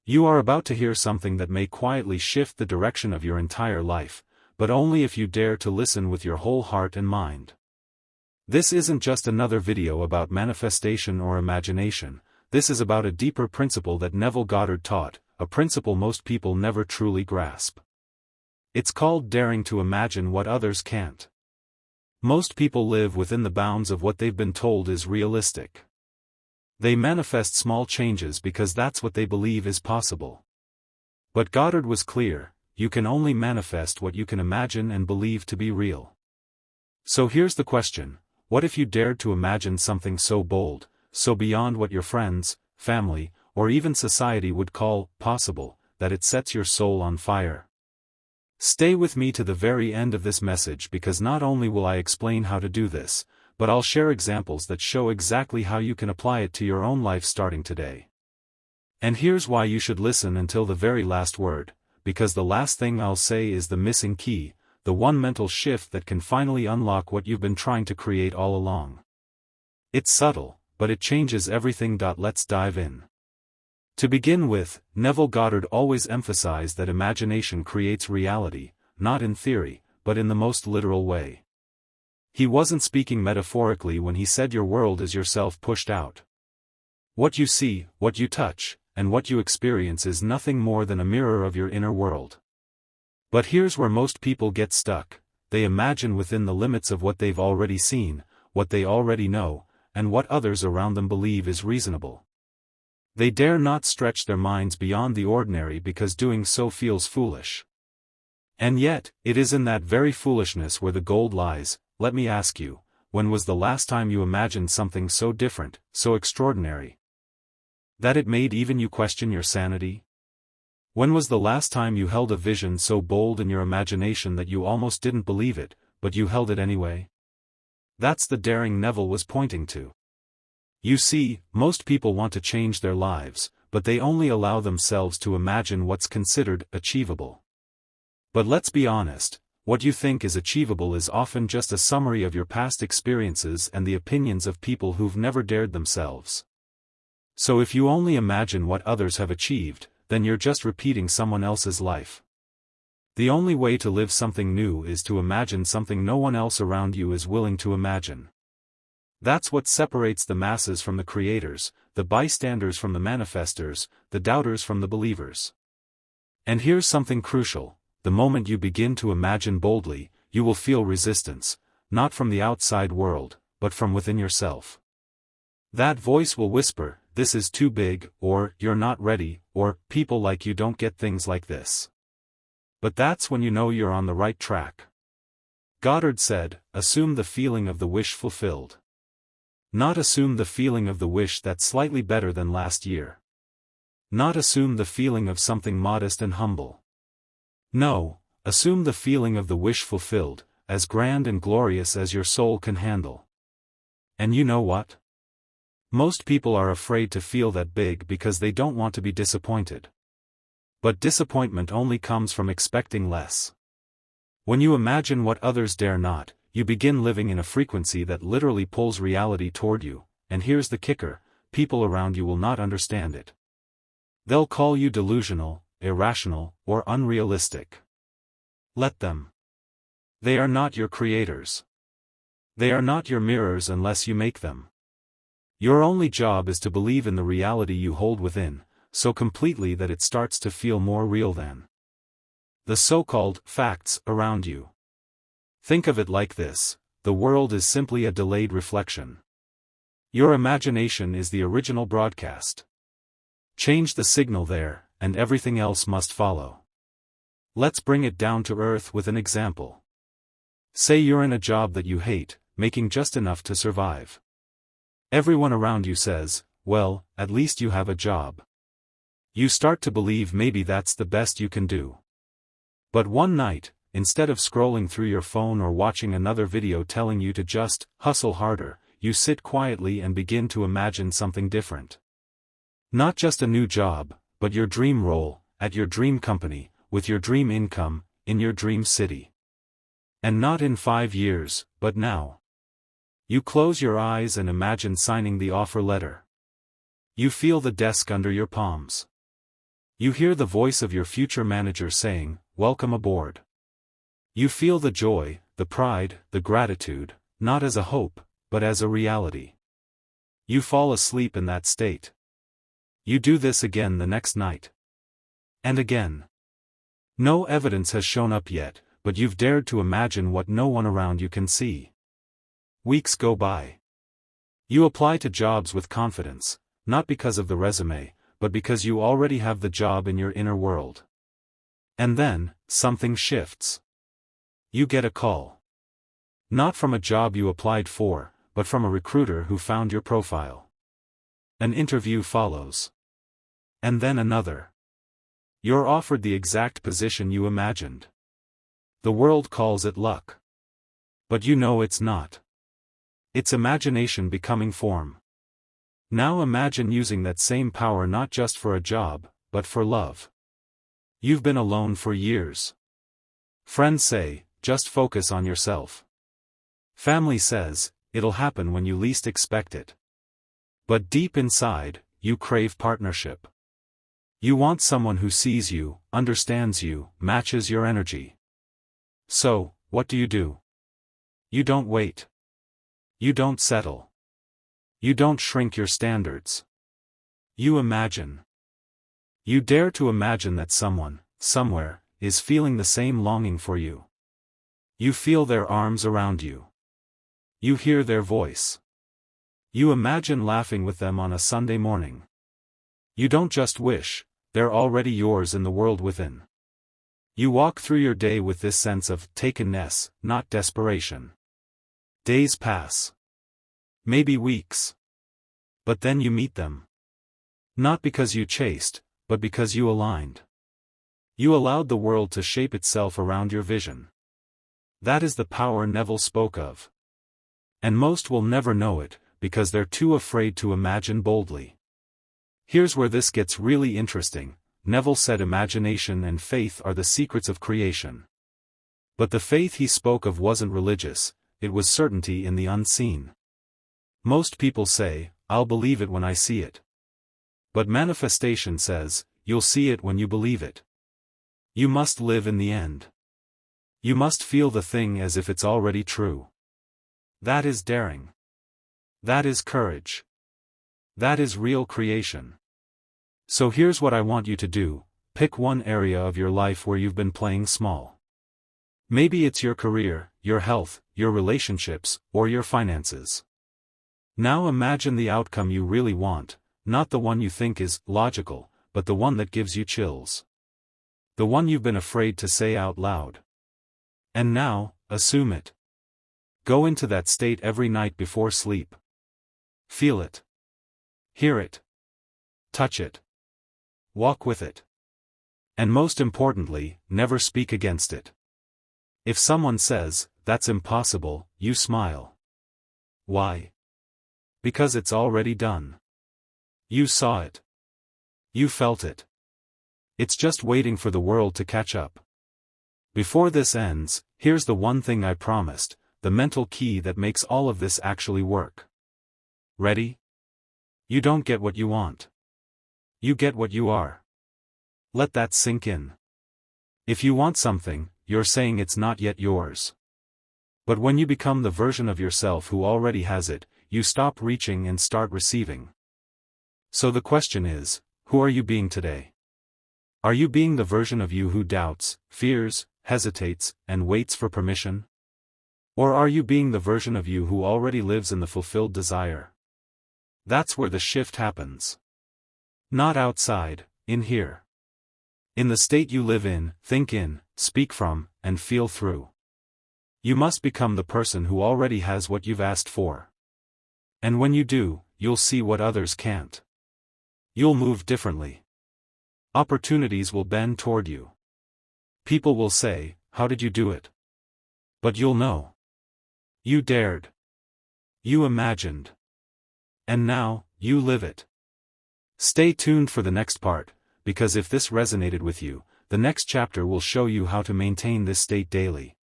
You are about to hear something that may quietly shift the direction of your entire life, but only if you dare to listen with your whole heart and mind. This isn't just another video about manifestation or imagination, this is about a deeper principle that Neville Goddard taught, a principle most people never truly grasp. It's called daring to imagine what others can't. Most people live within the bounds of what they've been told is realistic. They manifest small changes because that's what they believe is possible. But Goddard was clear, you can only manifest what you can imagine and believe to be real. So here's the question, what if you dared to imagine something so bold, so beyond what your friends, family, or even society would call possible, that it sets your soul on fire? Stay with me to the very end of this message because not only will I explain how to do this, but I'll share examples that show exactly how you can apply it to your own life starting today. And here's why you should listen until the very last word, because the last thing I'll say is the missing key, the one mental shift that can finally unlock what you've been trying to create all along. It's subtle, but it changes everything. Let's dive in. To begin with, Neville Goddard always emphasized that imagination creates reality, not in theory, but in the most literal way. He wasn't speaking metaphorically when he said your world is yourself pushed out. What you see, what you touch, and what you experience is nothing more than a mirror of your inner world. But here's where most people get stuck, they imagine within the limits of what they've already seen, what they already know, and what others around them believe is reasonable. They dare not stretch their minds beyond the ordinary because doing so feels foolish. And yet, it is in that very foolishness where the gold lies. Let me ask you, when was the last time you imagined something so different, so extraordinary, that it made even you question your sanity? When was the last time you held a vision so bold in your imagination that you almost didn't believe it, but you held it anyway? That's the daring Neville was pointing to. You see, most people want to change their lives, but they only allow themselves to imagine what's considered achievable. But let's be honest, what you think is achievable is often just a summary of your past experiences and the opinions of people who've never dared themselves. So if you only imagine what others have achieved, then you're just repeating someone else's life. The only way to live something new is to imagine something no one else around you is willing to imagine. That's what separates the masses from the creators, the bystanders from the manifestors, the doubters from the believers. And here's something crucial, the moment you begin to imagine boldly, you will feel resistance, not from the outside world, but from within yourself. That voice will whisper, this is too big, or you're not ready, or people like you don't get things like this. But that's when you know you're on the right track. Goddard said, assume the feeling of the wish fulfilled. Not assume the feeling of the wish that's slightly better than last year. Not assume the feeling of something modest and humble. No, assume the feeling of the wish fulfilled, as grand and glorious as your soul can handle. And you know what? Most people are afraid to feel that big because they don't want to be disappointed. But disappointment only comes from expecting less. When you imagine what others dare not, you begin living in a frequency that literally pulls reality toward you, and here's the kicker, people around you will not understand it. They'll call you delusional, irrational, or unrealistic. Let them. They are not your creators. They are not your mirrors unless you make them. Your only job is to believe in the reality you hold within, so completely that it starts to feel more real than the so-called facts around you. Think of it like this, the world is simply a delayed reflection. Your imagination is the original broadcast. Change the signal there, and everything else must follow. Let's bring it down to earth with an example. Say you're in a job that you hate, making just enough to survive. Everyone around you says, well, at least you have a job. You start to believe maybe that's the best you can do. But one night, instead of scrolling through your phone or watching another video telling you to just hustle harder, you sit quietly and begin to imagine something different. Not just a new job, but your dream role, at your dream company, with your dream income, in your dream city. And not in 5 years, but now. You close your eyes and imagine signing the offer letter. You feel the desk under your palms. You hear the voice of your future manager saying, "Welcome aboard." You feel the joy, the pride, the gratitude, not as a hope, but as a reality. You fall asleep in that state. You do this again the next night. And again. No evidence has shown up yet, but you've dared to imagine what no one around you can see. Weeks go by. You apply to jobs with confidence, not because of the resume, but because you already have the job in your inner world. And then, something shifts. You get a call. Not from a job you applied for, but from a recruiter who found your profile. An interview follows. And then another. You're offered the exact position you imagined. The world calls it luck. But you know it's not. It's imagination becoming form. Now imagine using that same power not just for a job, but for love. You've been alone for years. Friends say, just focus on yourself. Family says, it'll happen when you least expect it. But deep inside, you crave partnership. You want someone who sees you, understands you, matches your energy. So, what do? You don't wait. You don't settle. You don't shrink your standards. You imagine. You dare to imagine that someone, somewhere, is feeling the same longing for you. You feel their arms around you. You hear their voice. You imagine laughing with them on a Sunday morning. You don't just wish, they're already yours in the world within. You walk through your day with this sense of takenness, not desperation. Days pass. Maybe weeks. But then you meet them. Not because you chased, but because you aligned. You allowed the world to shape itself around your vision. That is the power Neville spoke of. And most will never know it, because they're too afraid to imagine boldly. Here's where this gets really interesting. Neville said imagination and faith are the secrets of creation. But the faith he spoke of wasn't religious, it was certainty in the unseen. Most people say, I'll believe it when I see it. But manifestation says, you'll see it when you believe it. You must live in the end. You must feel the thing as if it's already true. That is daring. That is courage. That is real creation. So here's what I want you to do, pick one area of your life where you've been playing small. Maybe it's your career, your health, your relationships, or your finances. Now imagine the outcome you really want, not the one you think is logical, but the one that gives you chills. The one you've been afraid to say out loud. And now, assume it. Go into that state every night before sleep. Feel it. Hear it. Touch it. Walk with it. And most importantly, never speak against it. If someone says, that's impossible, you smile. Why? Because it's already done. You saw it. You felt it. It's just waiting for the world to catch up. Before this ends, here's the one thing I promised, the mental key that makes all of this actually work. Ready? You don't get what you want. You get what you are. Let that sink in. If you want something, you're saying it's not yet yours. But when you become the version of yourself who already has it, you stop reaching and start receiving. So the question is, who are you being today? Are you being the version of you who doubts, fears, hesitates, and waits for permission? Or are you being the version of you who already lives in the fulfilled desire? That's where the shift happens. Not outside, in here. In the state you live in, think in, speak from, and feel through. You must become the person who already has what you've asked for. And when you do, you'll see what others can't. You'll move differently. Opportunities will bend toward you. People will say, how did you do it? But you'll know. You dared. You imagined. And now, you live it. Stay tuned for the next part, because if this resonated with you, the next chapter will show you how to maintain this state daily.